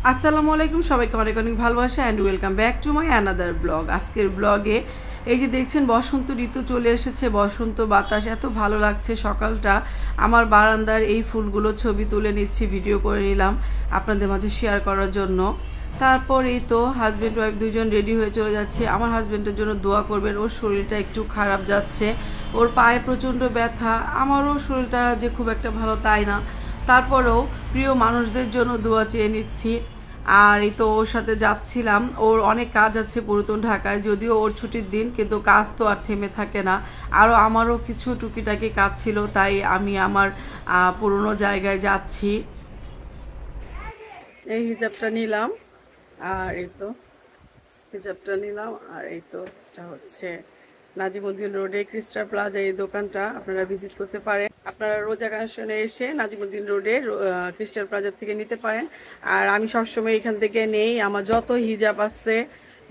আসসালামু আলাইকুম সবাইকে অনেক অনেক ভালোবাসা and welcome back to my another blog. আজকের ব্লগে এই যে দেখছেন বসন্ত ঋতু চলে এসেছে, বসন্ত বাতাস এত ভালো লাগছে। সকালটা আমার বারান্দার এই ফুলগুলো ছবি তুলে নিচ্ছি, ভিডিও করে নিলাম আপনাদের মাঝে শেয়ার করার জন্য। তারপর এই তো হাজব্যান্ড ওয়াইফ দুজন রেডি হয়ে চলে যাচ্ছে। আমার হাজব্যান্ডের জন্য দোয়া করবেন, ওর শরীরটা একটু খারাপ যাচ্ছে, ওর পায়ে প্রচণ্ড ব্যথা। আমারও শরীরটা যে খুব একটা ভালো তাই না, তারপরেও প্রিয় মানুষদের জন্য দোয়া চেয়ে নিচ্ছি। আর এই তো ওর সাথে যাচ্ছিলাম, ওর অনেক কাজ আছে পুরাতন ঢাকায়, যদিও ওর ছুটির দিন কিন্তু কাজ তো আর থেমে থাকে না। আরও আমারও কিছু টুকিটাকি কাজ ছিল, তাই আমি আমার পুরনো জায়গায় যাচ্ছি। এই হিজাবটা নিলাম, আর এই তো হিজাবটা নিলাম, আর এই তো এটা হচ্ছে নাজিমুদ্দিন রোডে ক্রিস্টাল প্লাজা, এই দোকানটা আপনারা ভিজিট করতে পারেন। আপনারা রোজা কালেকশনে এসে নাজিমুদ্দিন রোডে ক্রিস্টাল প্লাজা থেকে নিতে পারেন। আর আমি সবসময় এখান থেকে নেই, আমার যত হিজাব আছে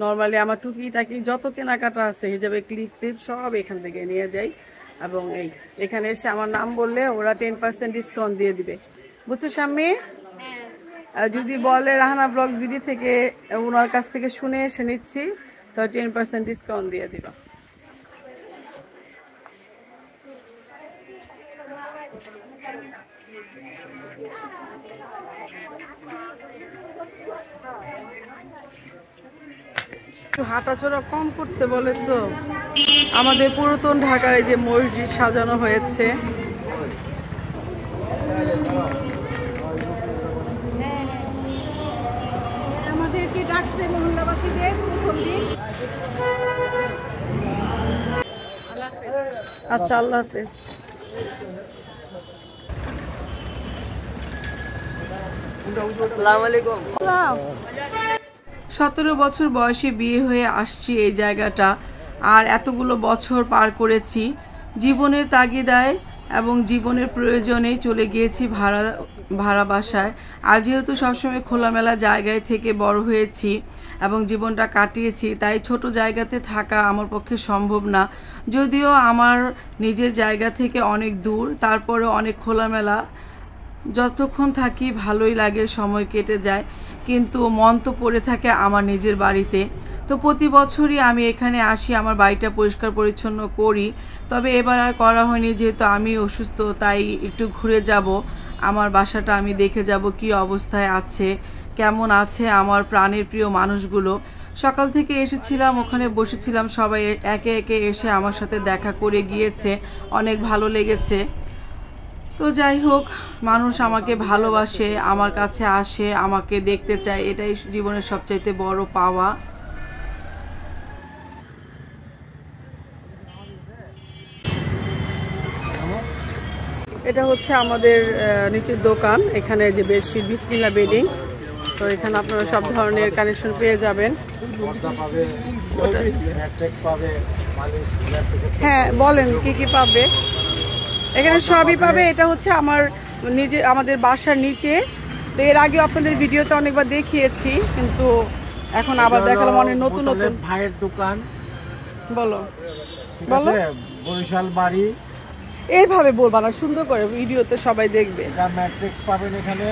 নর্মালি, আমার টুকিটাকি যত কেনাকাটা আছে হিজাবের ক্লিপ ক্লিপ সব এখান থেকে নিয়ে যাই। এবং এখানে এসে আমার নাম বললে ওরা 10% ডিসকাউন্ট দিয়ে দিবে, বুঝছো স্বামী? যদি বলে রাহানা ব্লগ ভিডিও থেকে ওনার কাছ থেকে শুনে এসে নিচ্ছি, তো 10% ডিসকাউন্ট দিয়ে দিবা। হাঁটাচলা কম করতে বলে তো। আমাদের পুরাতন ঢাকার এই যে মসজিদ সাজানো হয়েছে, আমাদেরকে ডাকছে মহল্লাবাসীদের প্রথম দিন। আচ্ছা, আল্লাহ হাফেজ। 17 বছর বয়সে বিয়ে হয়ে আসছি এই জায়গাটা, আর এতগুলো বছর পার করেছি জীবনের তাগিদায় এবং জীবনের প্রয়োজনে চলে গিয়েছি ভাড়া বাসায়। আর যেহেতু সবসময় খোলামেলা জায়গায় থেকে বড় হয়েছি এবং জীবনটা কাটিয়েছি, তাই ছোট জায়গাতে থাকা আমার পক্ষে সম্ভব না। যদিও আমার নিজের জায়গা থেকে অনেক দূর, তারপরেও অনেক খোলামেলা, যতক্ষণ থাকি ভালোই লাগে, সময় কেটে যায়, কিন্তু মন তো পড়ে থাকে আমার নিজের বাড়িতে। তো প্রতি বছরই আমি এখানে আসি, আমার বাড়িটা পরিষ্কার পরিচ্ছন্ন করি। তবে এবার আর করা হয়নি, যেহেতু আমি অসুস্থ, তাই একটু ঘুরে যাব, আমার বাসাটা আমি দেখে যাব কি অবস্থায় আছে, কেমন আছে আমার প্রাণের প্রিয় মানুষগুলো। সকাল থেকে এসেছিলাম, ওখানে বসেছিলাম, সবাই একে একে এসে আমার সাথে দেখা করে গিয়েছে, অনেক ভালো লেগেছে। তো যাই হোক, মানুষ আমাকে ভালোবাসে, আমার কাছে আসে, আমাকে দেখতে চায়, এটাই জীবনের সবচাইতে বড় পাওয়া। এটা হচ্ছে আমাদের নিচের দোকান, এখানে যে বেডশিট বিসমিল্লাহ বেডিং, তো এখানে আপনারা সব ধরনের কালেকশন পেয়ে যাবেন। হ্যাঁ বলেন কি কি পাবে? এখানে সবই পাবে। এটা হচ্ছে আমাদের বাসার নিচে। তো এর আগে আপনাদের ভিডিওতে অনেকবার দেখিয়েছি, কিন্তু এখন আবার দেখালাম অনেক নতুন নতুন। ভাইয়ের দোকান বলো বলো। বরিশাল বাড়ি, এইভাবে বলবা না, সুন্দর করে ভিডিওতে সবাই দেখবে। এটা ম্যাট্রিক্স পাবেন এখানে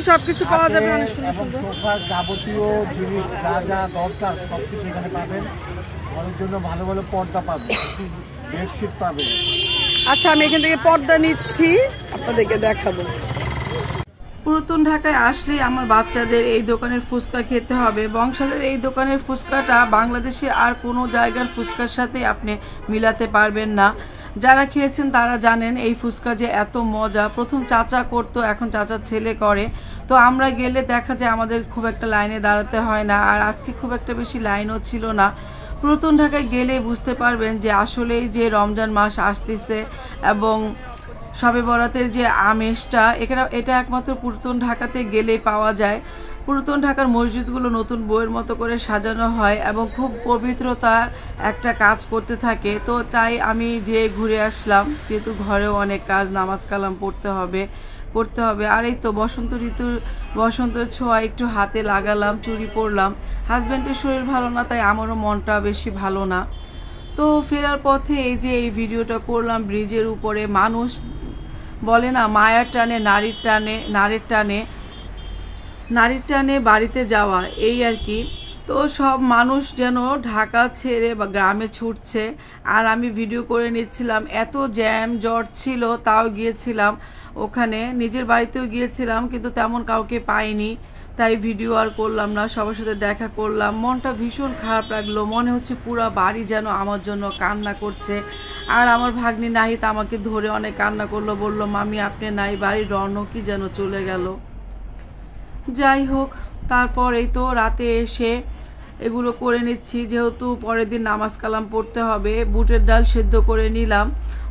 সবকিছু পাওয়া যাবে, অনেক সুন্দর সুন্দর সোফা, যাবতীয় জিনিস যা যা দরকার সবকিছু এখানে পাবেন। ঘরের জন্য ভালো ভালো পর্দা পাবেন, বেডশিট পাবেন। আচ্ছা, আমি এখান থেকে পর্দা নিচ্ছি, আপনাদেরকে দেখাবো। পুরাতন ঢাকায় আসলে আমার বাচ্চাদের এই দোকানের ফুচকা খেতে হবে। বংশালের এই দোকানের ফুচকাটা বাংলাদেশে আর কোনো জায়গার ফুচকার সাথে আপনি মিলাতে পারবেন না। যারা খেয়েছেন তারা জানেন এই ফুচকা যে এত মজা। প্রথম চাচা করতো, এখন চাচা ছেলে করে। তো আমরা গেলে দেখা যায় আমাদের খুব একটা লাইনে দাঁড়াতে হয় না, আর আজকে খুব একটা বেশি লাইনও ছিল না। পুরাতন ঢাকায় গেলে বুঝতে পারবেন যে আসলেই যে রমজান মাস আসতেছে এবং শবে বরাতের যে আমেজটা এটা একমাত্র পুরাতন ঢাকাতে গেলেই পাওয়া যায়। পুরাতন ঢাকার মসজিদগুলো নতুন বইয়ের মতো করে সাজানো হয় এবং খুব পবিত্রতার একটা কাজ করতে থাকে। তো তাই আমি যে ঘুরে আসলাম, যেহেতু ঘরেও অনেক কাজ, নামাজ কালাম করতে হবে। আর এই তো বসন্তের ছোঁয়া একটু হাতে লাগালাম, চুড়ি পরলাম। হাজব্যান্ডের শরীর ভালো না, তাই আমারও মনটা বেশি ভালো না। তো ফেরার পথে এই যে এই ভিডিওটা করলাম ব্রিজের উপরে। মানুষ বলে না মায়ার টানে নারীর টানে বাড়িতে যাওয়া, এই আর কি। তো সব মানুষ যেন ঢাকা ছেড়ে বা গ্রামে ছুটছে, আর আমি ভিডিও করে নিচ্ছিলাম। এত জ্যাম জট ছিল, তাও গিয়েছিলাম ওখানে। নিজের বাড়িতেও গিয়েছিলাম, কিন্তু তেমন কাউকে পাইনি, তাই ভিডিও আর করলাম না। সবার সাথে দেখা করলাম, মনটা ভীষণ খারাপ লাগলো। মনে হচ্ছে পুরো বাড়ি যেন আমার জন্য কান্না করছে। আর আমার ভাগ্নি নাহিদ আমাকে ধরে অনেক কান্না করলো, বলল মামি আপনি নাই, বাড়ির রৌনকই যেন চলে গেল। যাই হোক, তারপর এই তো রাতে এসে এগুলো করে নিচ্ছি, যেহেতু পরের দিন নামাজ কালাম পড়তে হবে। বুটের ডাল সিদ্ধ করে নিলাম,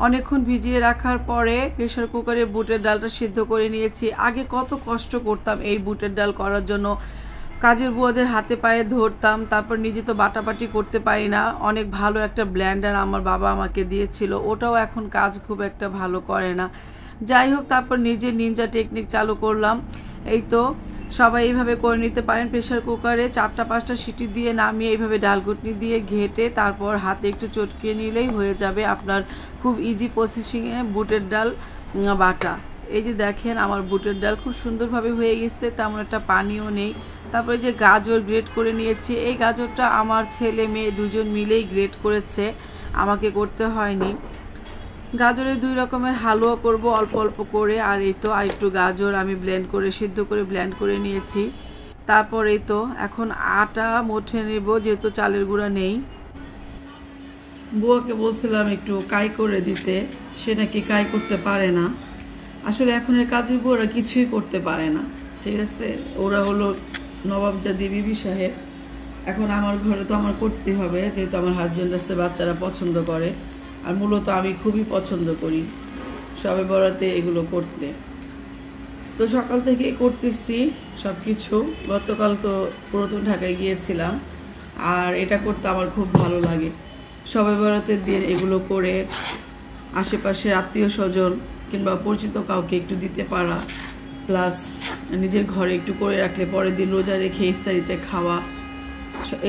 অনেকক্ষণ ভিজিয়ে রাখার পরে প্রেশার কুকারে বুটের ডালটা সিদ্ধ করে নিয়েছি। আগে কত কষ্ট করতাম এই বুটের ডাল করার জন্য, কাজের বুয়াদের হাতে পায়ে ধরতাম, তারপর নিজে তো বাটাবাটি করতে পারি না। অনেক ভালো একটা ব্লেন্ডার আমার বাবা আমাকে দিয়েছিল, ওটাও এখন কাজ খুব একটা ভালো করে না। যাই হোক, তারপর নিজে নিনজা টেকনিক চালু করলাম। এই তো সবাই এইভাবে করে নিতে পারেন। প্রেশার কুকারে 4-5টা সিটি দিয়ে নামিয়ে এইভাবে ডালঘুটনি দিয়ে ঘেটে তারপর হাতে একটু চটকিয়ে নিলেই হয়ে যাবে আপনার খুব ইজি প্রসেসিংয়ে বুটের ডাল বাটা। এই যে দেখেন আমার বুটের ডাল খুব সুন্দরভাবে হয়ে গেছে, তেমন একটা পানিও নেই। তারপরে যে গাজর গ্রেট করে নিয়েছি, এই গাজরটা আমার ছেলে মেয়ে দুজন মিলেই গ্রেট করেছে, আমাকে করতে হয়নি। গাজরের 2 রকমের হালুয়া করব অল্প অল্প করে। আর এই তো আরেকটু গাজর আমি সিদ্ধ করে ব্লেন্ড করে নিয়েছি। তারপর এই তো এখন আটা মথে নেব, যেহেতু চালের গুঁড়া নেই। বুয়াকে বলছিলাম একটু কাই করে দিতে, সে নাকি কাই করতে পারে না। আসলে এখনের কাজের বুয়ারা কিছুই করতে পারে না, ঠিক আছে। ওরা হলো নবাবজাদি বিবি সাহেব। এখন আমার ঘরে তো আমার করতে হবে, যেহেতু আমার হাজব্যান্ড আসতে, বাচ্চারা পছন্দ করে, আর মূলত আমি খুবই পছন্দ করি সবে বরাতে এগুলো করতে। তো সকাল থেকে করতেছি সব কিছু। গতকাল তো পুরাতন ঢাকায় গিয়েছিলাম, আর এটা করতে আমার খুব ভালো লাগে। সবে বরাতের দিন এগুলো করে আশেপাশের আত্মীয় স্বজন কিংবা পরিচিত কাউকে একটু দিতে পারা, প্লাস নিজের ঘরে একটু করে রাখলে পরের দিন রোজা রেখে ইফতারিতে খাওয়া,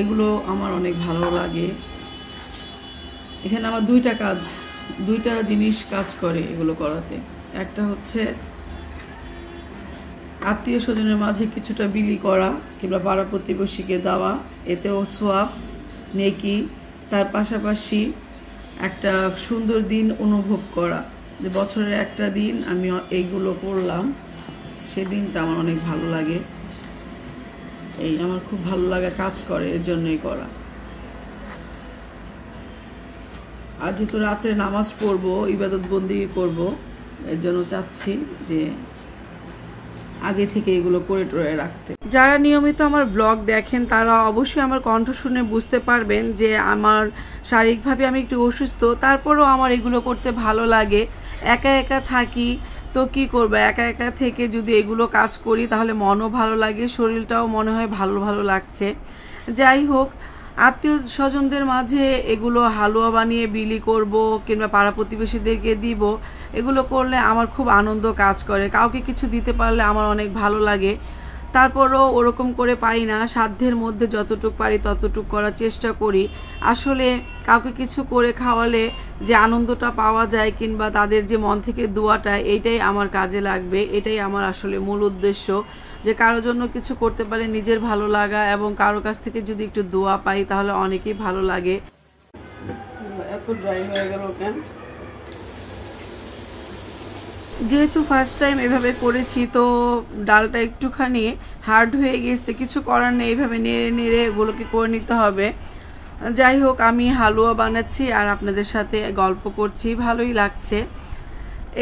এগুলো আমার অনেক ভালো লাগে। এখানে আমার দুইটা জিনিস কাজ করে এগুলো করাতে। একটা হচ্ছে আত্মীয় স্বজনের মাঝে কিছুটা বিলি করা কিংবা পাড়া প্রতিবেশীকে দেওয়া, এতেও সোয়াব নেকি। তার পাশাপাশি একটা সুন্দর দিন অনুভব করা, যে বছরের একটা দিন আমি এইগুলো করলাম, সেই দিনটা আমার অনেক ভালো লাগে। এই আমার খুব ভালো লাগা কাজ করে, এর জন্যই করা। আর যেহেতু রাত্রে নামাজ পড়বো, ইবাদত বন্দি করব, এর জন্য চাচ্ছি যে আগে থেকে এগুলো করে টোরে রাখতে। যারা নিয়মিত আমার ব্লগ দেখেন তারা অবশ্যই আমার কণ্ঠ শুনে বুঝতে পারবেন যে আমার শারীরিকভাবে আমি একটু অসুস্থ, তারপরেও আমার এগুলো করতে ভালো লাগে। একা একা থাকি তো কি করবো, একা একা থেকে যদি এগুলো কাজ করি তাহলে মনও ভালো লাগে, শরীরটাও মনে হয় ভালো ভালো লাগছে। যাই হোক, আত্মীয় স্বজনদের মাঝে এগুলো হালুয়া বানিয়ে বিলি করব কিংবা পাড়া প্রতিবেশীদেরকে দিব, এগুলো করলে আমার খুব আনন্দ কাজ করে। কাউকে কিছু দিতে পারলে আমার অনেক ভালো লাগে। তারপরও ওরকম করে পারি না, সাধ্যের মধ্যে যতটুকু পারি ততটুকু করার চেষ্টা করি। আসলে কাউকে কিছু করে খাওয়ালে যে আনন্দটা পাওয়া যায় কিংবা তাদের যে মন থেকে দোয়াটা, এইটাই আমার কাজে লাগবে। এটাই আমার আসলে মূল উদ্দেশ্য, যে কারোর জন্য কিছু করতে পারলে নিজের ভালো লাগা এবং কারোর কাছ থেকে যদি একটু দোয়া পাই তাহলে অনেকেই ভালো লাগে। এত ড্রাই হয়ে গেল কেন? যেহেতু ফার্স্ট টাইম এভাবে করেছি তো ডালটা একটুখানি হার্ড হয়ে গেছে, কিছু করার নেই, এইভাবে নেড়ে নেড়ে এগুলোকে করে নিতে হবে। যাই হোক, আমি হালুয়া বানাচ্ছি আর আপনাদের সাথে গল্প করছি, ভালোই লাগছে।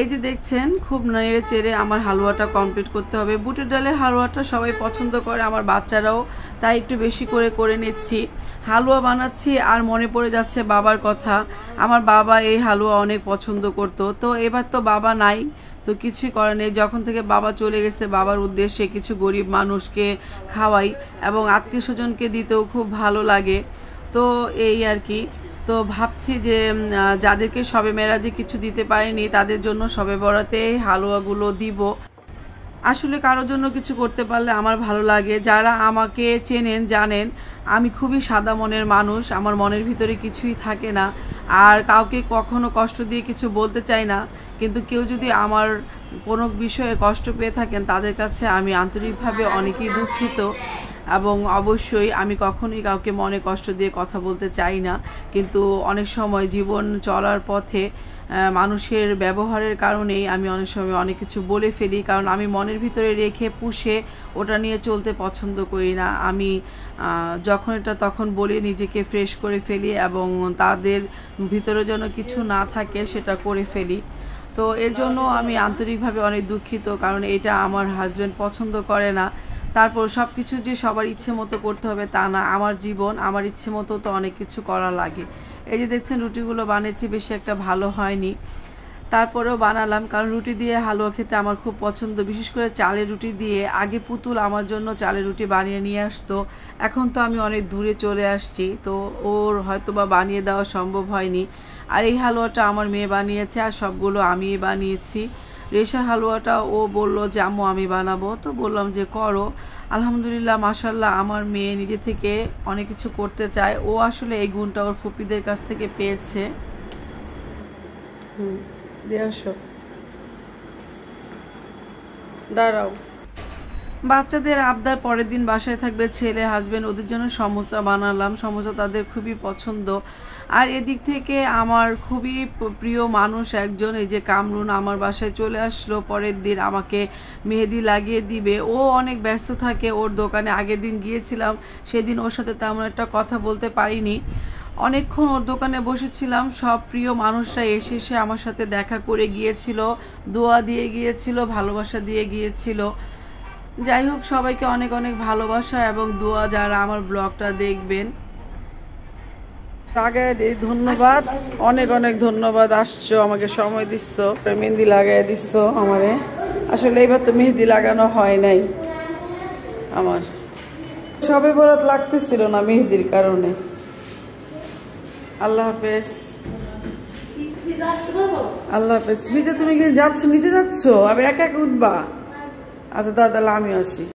এই যে দেখছেন খুব নেড়ে চেড়ে আমার হালুয়াটা কমপ্লিট করতে হবে। বুটের ডালের হালুয়াটা সবাই পছন্দ করে, আমার বাচ্চারাও, তাই একটু বেশি করে করে নিচ্ছি। হালুয়া বানাচ্ছি আর মনে পড়ে যাচ্ছে বাবার কথা। আমার বাবা এই হালুয়া অনেক পছন্দ করতো, তো এবার তো বাবা নাই, তো কিছুই করার নেই। যখন থেকে বাবা চলে গেছে, বাবার উদ্দেশ্যে কিছু গরিব মানুষকে খাওয়াই এবং আত্মীয় স্বজনকে দিতেও খুব ভালো লাগে। তো এই আর কি। তো ভাবছি যে যাদেরকে শবে মেরাজে কিছু দিতে পারিনি তাদের জন্য শবে বরাতে হালুয়াগুলো দিব। আসলে কারোর জন্য কিছু করতে পারলে আমার ভালো লাগে। যারা আমাকে চেনেন জানেন আমি খুবই সাদা মনের মানুষ, আমার মনের ভিতরে কিছুই থাকে না, আর কাউকে কখনো কষ্ট দিয়ে কিছু বলতে চাই না। কিন্তু কেউ যদি আমার কোনো বিষয়ে কষ্ট পেয়ে থাকেন তাদের কাছে আমি আন্তরিকভাবে অনেকই দুঃখিত, এবং অবশ্যই আমি কখনোই কাউকে মনে কষ্ট দিয়ে কথা বলতে চাই না। কিন্তু অনেক সময় জীবন চলার পথে মানুষের ব্যবহারের কারণেই আমি অনেক সময় অনেক কিছু বলে ফেলি, কারণ আমি মনের ভিতরে রেখে পুষে ওটা নিয়ে চলতে পছন্দ করি না। আমি যখন এটা তখন বলে নিজেকে ফ্রেশ করে ফেলি এবং তাদের ভিতরে যেন কিছু না থাকে সেটা করে ফেলি। তো এর জন্য আমি আন্তরিকভাবে অনেক দুঃখিত, কারণ এটা আমার হাজব্যান্ড পছন্দ করে না। তারপর সব কিছু যে সবার ইচ্ছে মতো করতে হবে তা না, আমার জীবন, আমার ইচ্ছে মতো তো অনেক কিছু করা লাগে। এই যে দেখছেন রুটিগুলো বানিয়েছি, বেশি একটা ভালো হয়নি, তারপরেও বানালাম, কারণ রুটি দিয়ে হালুয়া খেতে আমার খুব পছন্দ, বিশেষ করে চালের রুটি দিয়ে। আগে পুতুল আমার জন্য চালের রুটি বানিয়ে নিয়ে আসতো, এখন তো আমি অনেক দূরে চলে আসছি, তো ওর হয়তো বা বানিয়ে দেওয়া সম্ভব হয়নি। আর এই হালুয়াটা আমার মেয়ে বানিয়েছে, আর সবগুলো আমিই বানিয়েছি। রেশার হালুয়াটা ও বলল যে আম্মু আমি বানাবো, তো বললাম যে করো। আলহামদুলিল্লাহ, মাশাল্লাহ, আমার মেয়ে নিজে থেকে অনেক কিছু করতে চায়। ও আসলে এই গুণটা ওর ফুপিদের কাছ থেকে পেয়েছে। দাঁড়াও। বাচ্চাদের আবদার, পরের দিন বাসায় থাকবে ছেলে হাজব্যান্ড, ওদের জন্য সমোসা বানালাম। সমোসা তাদের খুবই পছন্দ। আর এদিক থেকে আমার খুবই প্রিয় মানুষ একজন, এই যে কামরুন, আমার বাসায় চলে আসলো। পরের দিন আমাকে মেহেদি লাগিয়ে দিবে। ও অনেক ব্যস্ত থাকে ওর দোকানে। আগের দিন গিয়েছিলাম, সেদিন ওর সাথে তেমন একটা কথা বলতে পারিনি। অনেকক্ষণ ওর দোকানে বসেছিলাম। সব প্রিয় মানুষরা এসে আমার সাথে দেখা করে গিয়েছিল, দোয়া দিয়ে গিয়েছিল, ভালোবাসা দিয়ে গিয়েছিল। যাই হোক, সবাইকে অনেক অনেক ভালোবাসা এবং দোয়া, যারা আমার ব্লগটা দেখবেন। লাগাই দিই, ধন্যবাদ, অনেক অনেক ধন্যবাদ। আসছো, আমাকে সময় দিচ্ছ, মেহেন্দি লাগাই দিচ্ছ আমারে। আসলে এবার তো মেহেন্দি লাগানো হয় নাই আমার, সবে বরাত লাগতেছিল না মেহেদির কারণে। আল্লাহ হাফেজ। আল্লাহ হাফেজ। তুমি কি যাচ্ছ, নিতে যাচ্ছ? আমি একা একা উঠবা? আচ্ছা দাদা, আমি আসি।